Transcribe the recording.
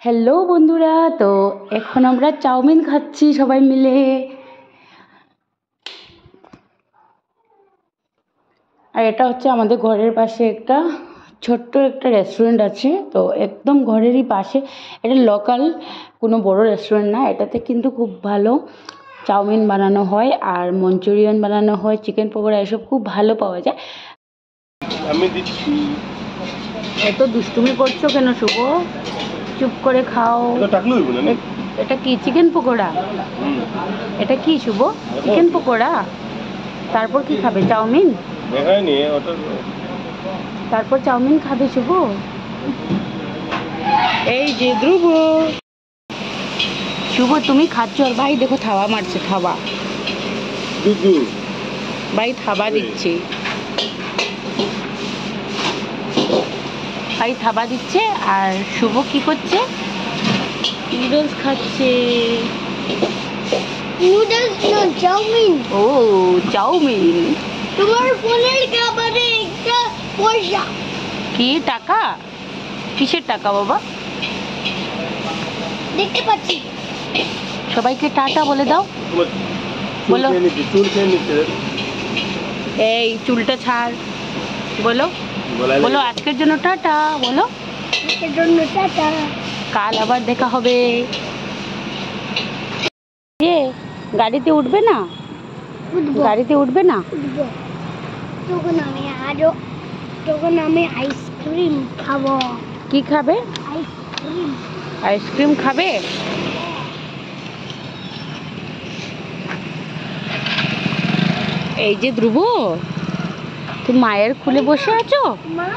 Hello বন্ধুরা, তো এখন আমরা চাউমিন খাচ্ছি সবাই মিলে। আর এটা হচ্ছে আমাদের ঘরের পাশে একটা ছোট্ট একটা রেস্টুরেন্ট আছে, তো একদম ঘরেরই পাশে। এটা লোকাল কোনো বড় রেস্টুরেন্ট না, এটাতে কিন্তু খুব ভালো চাউমিন বানানো হয় আর মঞ্চুরিয়ান বানানো হয়, চিকেন পকোড়া এসব খুব ভালো পাওয়া যায়। আমি দিচ্ছি। এত দুষ্টুমি করছো কেন শুভ? চুপ করে খাও। এটা কি চিকেন পকোড়া? এটা কি শুভ? চিকেন পকোড়া। তারপর কি খাবে? চাউমিন? তারপর চাউমিন খাবে শুভ? এই যে ধ্রুব, শুভ তুমি খাচ্ছ আর ভাই দেখো থাবা মারছে। থাবা ভাই থাবা দিচ্ছে, ভাই থাবা দিচ্ছে। আর শুভ কি করছে? নুডলস খাচ্ছে। নুডলস না, চাউমিন। ও চাউমিন। তোমার ফোনের খাবারে একটা পয়সা। কি টাকা? কিসের টাকা বাবা? দেখতে পাচ্ছি। সবাইকে টাটা বলে দাও। বলো। এই চুলটা ছাড়। বলো বলো আজকের জন্য টাটা বলো। আজকের জন্য টাটা। কাল আবার দেখা হবে। যে গাড়িতে উঠবে না? গাড়িতে উঠবে না? উঠবো। তখন আমি আইসক্রিম খাবো। কি খাবে? আইসক্রিম। আইসক্রিম খাবে? এই যে ধ্রুব, তুমি মায়ের খুলে বসে আছো? মা,